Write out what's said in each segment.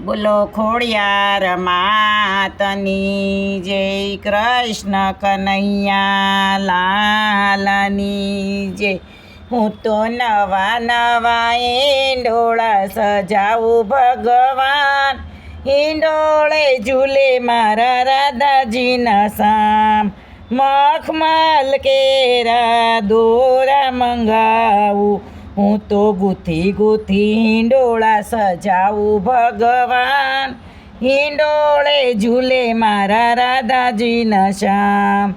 બોલો ખોડિયાર માતની જય, કૃષ્ણ કનૈયા લાલની જય. હું તો નવા નવા ઈંડોળા સજાવું ભગવાન, ઈંડોળે ઝૂલે મારા રાધાજીના સામ. મખમલ કેરા દોરા મંગાવું, હું તો ગૂંથી ગૂંથી હિંડોળા સજાવું ભગવાન, હિંડોળે ઝૂલે મારા રાધાજીના શ્યામ.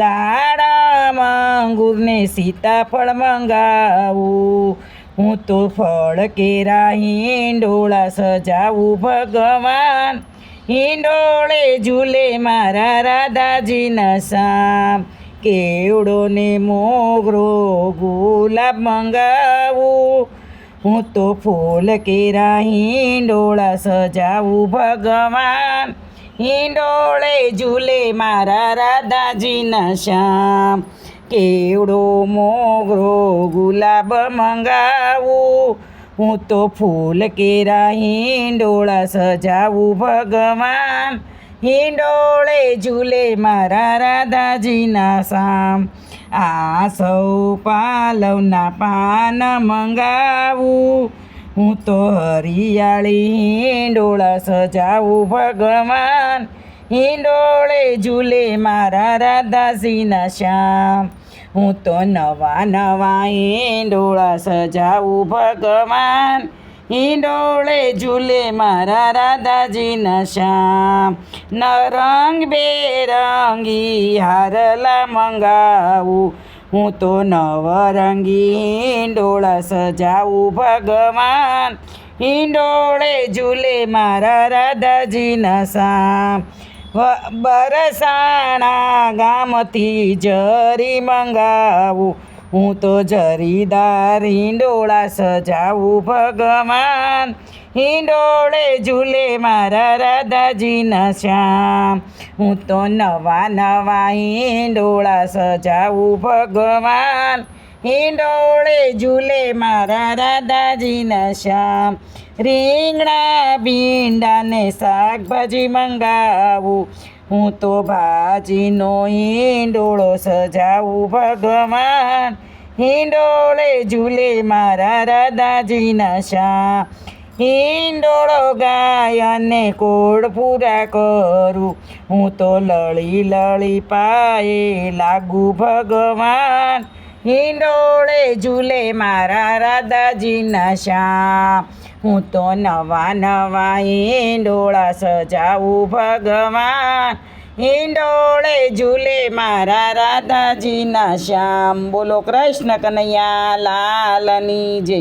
દાડમ અંગૂરને સીતાફળ મંગાવું, હું તો ફળ કેરા હિંડોળા સજાવું ભગવાન, હિંડોળે ઝૂલે મારા રાધાજીના શ્યામ. કેવડો ને મોગરો ગુલાબ મંગાવું, હું તો ફૂલ કેરા હિંડોળા સજાવું ભગવાન, હિંડોળે ઝૂલે મારા રાધાજીના શ્યામ. કેવડો મોગરો ગુલાબ મંગાવું, હું તો ફૂલ કેરા હિંડોળા સજાવું ભગવાન, હિંડોળે ઝૂલે મારા રાધાજીના સામ. આ સૌ પાલવના પાન મંગાવું, હું તો હરિયાળી હિંડોળા સજાવું ભગવાન, હિંડોળે ઝૂલે મારા રાધાજીના શ્યામ. હું તો નવા નવા હિંડોળા સજાવું ભગવાન, હિંડોળે ઝૂલે મારા રાધાજીના શ્યામ. રંગ બેરંગી હારલા મંગાવું, હું તો નવરંગી હિંડોળા સજાવું ભગવાન, હિંડોળે ઝૂલે મારા રાધાજીના સામ. બરસાણા ગામથી જરી મંગાવું, હું તો જરીદાર હિંડોળા સજાવું ભગવાન, હિંડોળે ઝૂલે મારા રાધાજીના શ્યામ. હું તો નવા નવા હિંડોળા સજાવું ભગવાન, હિંડોળે ઝૂલે મારા રાધાજીના શ્યામ. રીંગણા ભીંડાને શાકભાજી મંગાવું, હું તો ભાજીનો હિંડોળો સજાવું ભગવાન, હિંડોળે ઝૂલે મારા રાધાજીના શ્યામ. હિંડોળો ગાય અને કોળ પૂરા કરું, હું તો લળી લળી પાયે લાગુ ભગવાન, હિંડોળે ઝૂલે મારા રાધાજીના શ્યામ. હું તો નવા નવા હિંડોળા સજાવું ભગવાન, હિંડોળે ઝૂલે મારા રાધાજીના શ્યામ. બોલો કૃષ્ણ કનૈયા લાલની જય.